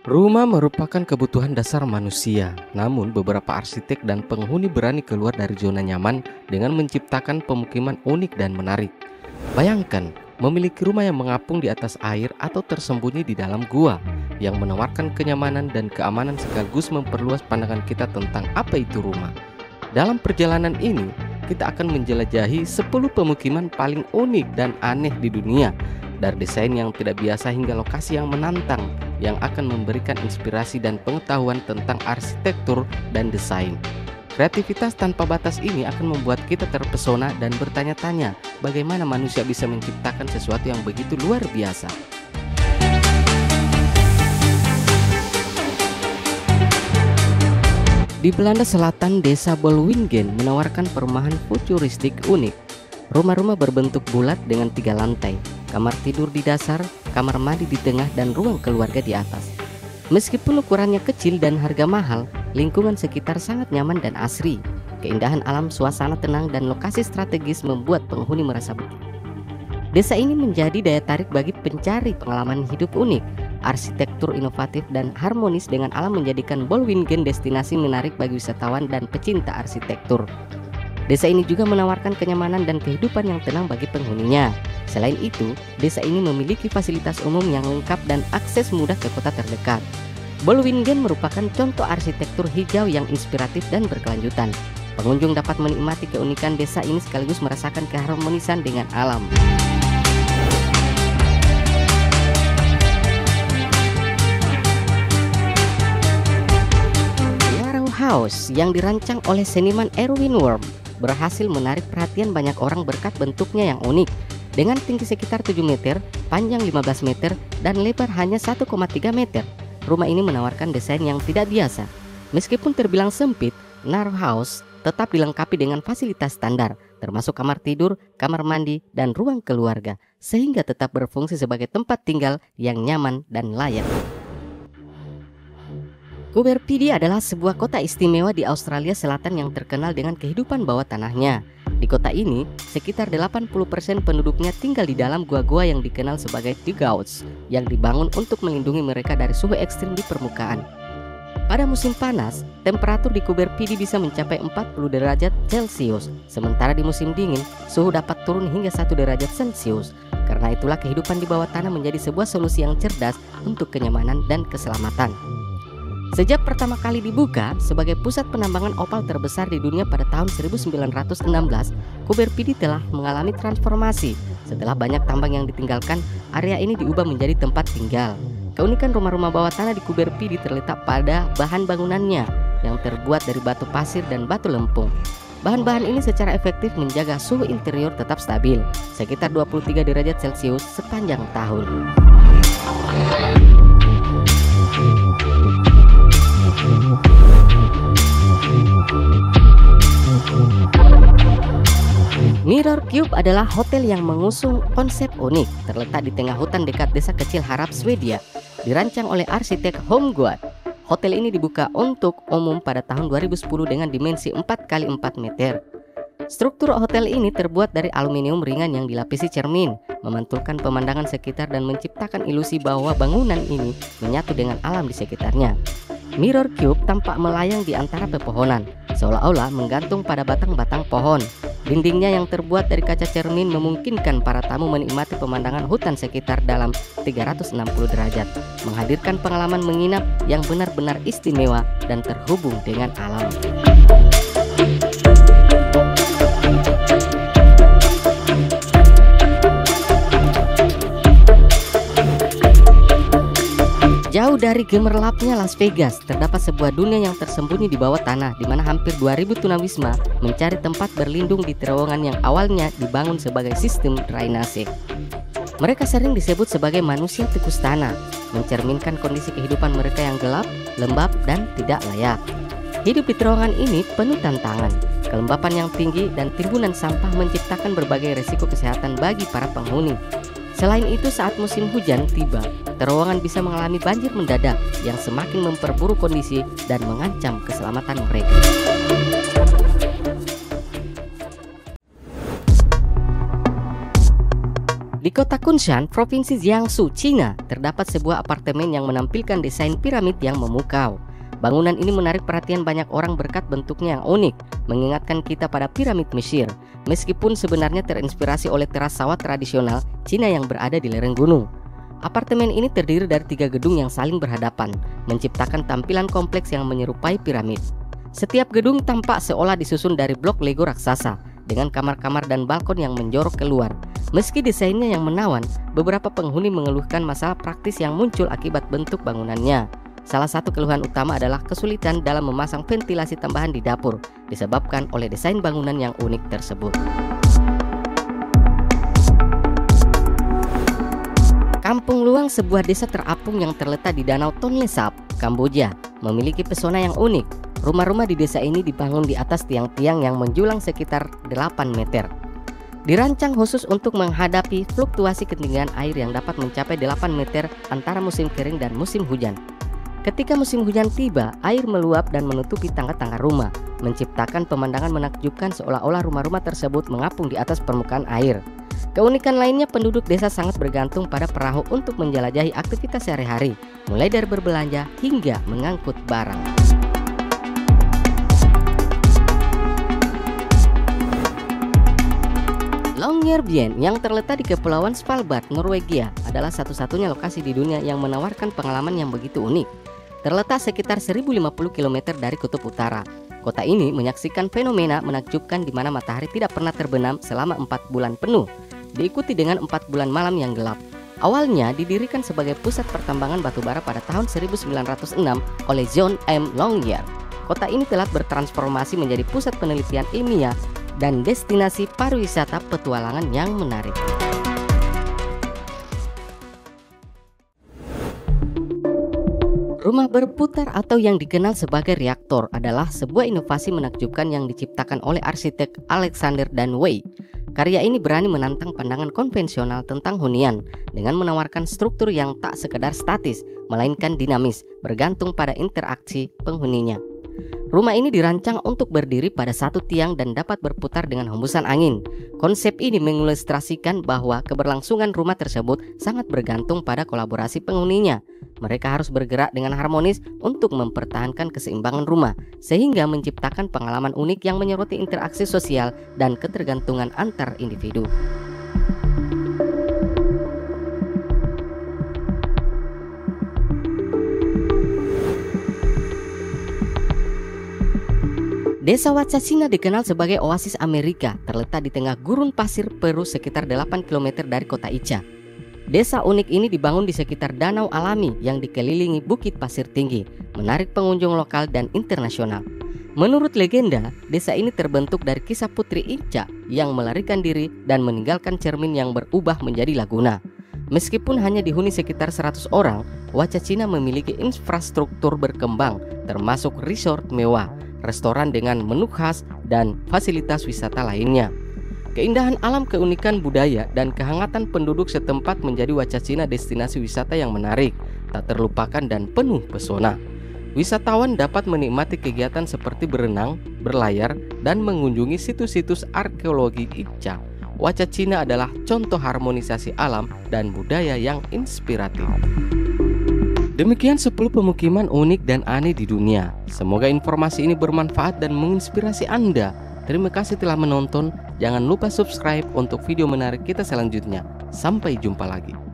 Rumah merupakan kebutuhan dasar manusia, namun beberapa arsitek dan penghuni berani keluar dari zona nyaman dengan menciptakan pemukiman unik dan menarik. Bayangkan, memiliki rumah yang mengapung di atas air atau tersembunyi di dalam gua, yang menawarkan kenyamanan dan keamanan sekaligus memperluas pandangan kita tentang apa itu rumah. Dalam perjalanan ini, kita akan menjelajahi 10 pemukiman paling unik dan aneh di dunia, dari desain yang tidak biasa hingga lokasi yang menantang, yang akan memberikan inspirasi dan pengetahuan tentang arsitektur dan desain. Kreativitas tanpa batas ini akan membuat kita terpesona dan bertanya-tanya bagaimana manusia bisa menciptakan sesuatu yang begitu luar biasa. Di Belanda Selatan, desa Bolwingen menawarkan perumahan futuristik unik. Rumah-rumah berbentuk bulat dengan 3 lantai, kamar tidur di dasar, kamar mandi di tengah, dan ruang keluarga di atas. Meskipun ukurannya kecil dan harga mahal, lingkungan sekitar sangat nyaman dan asri. Keindahan alam, suasana tenang, dan lokasi strategis membuat penghuni merasa betah. Desa ini menjadi daya tarik bagi pencari pengalaman hidup unik. Arsitektur inovatif dan harmonis dengan alam menjadikan Bolwingen destinasi menarik bagi wisatawan dan pecinta arsitektur. Desa ini juga menawarkan kenyamanan dan kehidupan yang tenang bagi penghuninya. Selain itu, desa ini memiliki fasilitas umum yang lengkap dan akses mudah ke kota terdekat. Bolwingen merupakan contoh arsitektur hijau yang inspiratif dan berkelanjutan. Pengunjung dapat menikmati keunikan desa ini sekaligus merasakan keharmonisan dengan alam. Yarrow House yang dirancang oleh seniman Erwin Worm berhasil menarik perhatian banyak orang berkat bentuknya yang unik. Dengan tinggi sekitar 7 meter, panjang 15 meter, dan lebar hanya 1,3 meter. Rumah ini menawarkan desain yang tidak biasa. Meskipun terbilang sempit, Yarrow House tetap dilengkapi dengan fasilitas standar, termasuk kamar tidur, kamar mandi, dan ruang keluarga, sehingga tetap berfungsi sebagai tempat tinggal yang nyaman dan layak. Coober Pedy adalah sebuah kota istimewa di Australia Selatan yang terkenal dengan kehidupan bawah tanahnya. Di kota ini, sekitar 80% penduduknya tinggal di dalam gua-gua yang dikenal sebagai dugouts, yang dibangun untuk melindungi mereka dari suhu ekstrim di permukaan. Pada musim panas, temperatur di Coober Pedy bisa mencapai 40 derajat Celcius, sementara di musim dingin, suhu dapat turun hingga 1 derajat Celcius. Karena itulah kehidupan di bawah tanah menjadi sebuah solusi yang cerdas untuk kenyamanan dan keselamatan. Sejak pertama kali dibuka sebagai pusat penambangan opal terbesar di dunia pada tahun 1916, Coober Pedy telah mengalami transformasi. Setelah banyak tambang yang ditinggalkan, area ini diubah menjadi tempat tinggal. Keunikan rumah-rumah bawah tanah di Coober Pedy terletak pada bahan bangunannya yang terbuat dari batu pasir dan batu lempung. Bahan-bahan ini secara efektif menjaga suhu interior tetap stabil, sekitar 23 derajat Celcius sepanjang tahun. Mirror Cube adalah hotel yang mengusung konsep unik, terletak di tengah hutan dekat desa kecil Harab, Swedia. Dirancang oleh arsitek Holmgård. Hotel ini dibuka untuk umum pada tahun 2010 dengan dimensi 4x4 meter. Struktur hotel ini terbuat dari aluminium ringan yang dilapisi cermin, memantulkan pemandangan sekitar dan menciptakan ilusi bahwa bangunan ini menyatu dengan alam di sekitarnya. Mirror Cube tampak melayang di antara pepohonan, seolah-olah menggantung pada batang-batang pohon. Dindingnya yang terbuat dari kaca cermin memungkinkan para tamu menikmati pemandangan hutan sekitar dalam 360 derajat, menghadirkan pengalaman menginap yang benar-benar istimewa dan terhubung dengan alam. Jauh dari gemerlapnya Las Vegas, terdapat sebuah dunia yang tersembunyi di bawah tanah, di mana hampir 2000 tunawisma mencari tempat berlindung di terowongan yang awalnya dibangun sebagai sistem drainase. Mereka sering disebut sebagai manusia tikus tanah, mencerminkan kondisi kehidupan mereka yang gelap, lembab, dan tidak layak. Hidup di terowongan ini penuh tantangan. Kelembapan yang tinggi dan timbunan sampah menciptakan berbagai risiko kesehatan bagi para penghuni. Selain itu, saat musim hujan tiba, terowongan bisa mengalami banjir mendadak yang semakin memperburuk kondisi dan mengancam keselamatan mereka. Di Di kota Kunshan, Provinsi Jiangsu, Cina, terdapat sebuah apartemen yang menampilkan desain piramid yang memukau. Bangunan ini menarik perhatian banyak orang berkat bentuknya yang unik, mengingatkan kita pada piramid Mesir, meskipun sebenarnya terinspirasi oleh teras sawah tradisional Cina yang berada di lereng gunung. Apartemen ini terdiri dari 3 gedung yang saling berhadapan, menciptakan tampilan kompleks yang menyerupai piramid. Setiap gedung tampak seolah disusun dari blok Lego raksasa, dengan kamar-kamar dan balkon yang menjorok keluar. Meski desainnya yang menawan, beberapa penghuni mengeluhkan masalah praktis yang muncul akibat bentuk bangunannya. Salah satu keluhan utama adalah kesulitan dalam memasang ventilasi tambahan di dapur, disebabkan oleh desain bangunan yang unik tersebut. Kampung Luang, sebuah desa terapung yang terletak di Danau Tonle Sap, Kamboja, memiliki pesona yang unik. Rumah-rumah di desa ini dibangun di atas tiang-tiang yang menjulang sekitar 8 meter. Dirancang khusus untuk menghadapi fluktuasi ketinggian air yang dapat mencapai 8 meter antara musim kering dan musim hujan. Ketika musim hujan tiba, air meluap dan menutupi tangga-tangga rumah, menciptakan pemandangan menakjubkan seolah-olah rumah-rumah tersebut mengapung di atas permukaan air. Keunikan lainnya, penduduk desa sangat bergantung pada perahu untuk menjelajahi aktivitas sehari-hari, mulai dari berbelanja hingga mengangkut barang. Longyearbyen yang terletak di Kepulauan Svalbard, Norwegia, adalah satu-satunya lokasi di dunia yang menawarkan pengalaman yang begitu unik. Terletak sekitar 1050 km dari kutub utara, kota ini menyaksikan fenomena menakjubkan di mana matahari tidak pernah terbenam selama 4 bulan penuh, diikuti dengan 4 bulan malam yang gelap. Awalnya didirikan sebagai pusat pertambangan batubara pada tahun 1906 oleh John M. Longyear. Kota ini telah bertransformasi menjadi pusat penelitian ilmiah dan destinasi pariwisata petualangan yang menarik. Rumah berputar atau yang dikenal sebagai reaktor adalah sebuah inovasi menakjubkan yang diciptakan oleh arsitek Alexander Dan Wei. Karya ini berani menantang pandangan konvensional tentang hunian dengan menawarkan struktur yang tak sekedar statis, melainkan dinamis, bergantung pada interaksi penghuninya. Rumah ini dirancang untuk berdiri pada satu tiang dan dapat berputar dengan hembusan angin. Konsep ini mengilustrasikan bahwa keberlangsungan rumah tersebut sangat bergantung pada kolaborasi penghuninya. Mereka harus bergerak dengan harmonis untuk mempertahankan keseimbangan rumah, sehingga menciptakan pengalaman unik yang menyoroti interaksi sosial dan ketergantungan antar individu. Desa Wacacina dikenal sebagai oasis Amerika, terletak di tengah gurun pasir Peru sekitar 8 km dari kota Ica. Desa unik ini dibangun di sekitar danau alami yang dikelilingi bukit pasir tinggi, menarik pengunjung lokal dan internasional. Menurut legenda, desa ini terbentuk dari kisah Putri Ica yang melarikan diri dan meninggalkan cermin yang berubah menjadi laguna. Meskipun hanya dihuni sekitar 100 orang, Wacacina memiliki infrastruktur berkembang, termasuk resort mewah, restoran dengan menu khas, dan fasilitas wisata lainnya. Keindahan alam, keunikan budaya, dan kehangatan penduduk setempat menjadi Wacacina destinasi wisata yang menarik, tak terlupakan dan penuh pesona. Wisatawan dapat menikmati kegiatan seperti berenang, berlayar, dan mengunjungi situs-situs arkeologi Ica. Wacacina adalah contoh harmonisasi alam dan budaya yang inspiratif. Demikian 10 pemukiman unik dan aneh di dunia. Semoga informasi ini bermanfaat dan menginspirasi Anda. Terima kasih telah menonton. Jangan lupa subscribe untuk video menarik kita selanjutnya. Sampai jumpa lagi.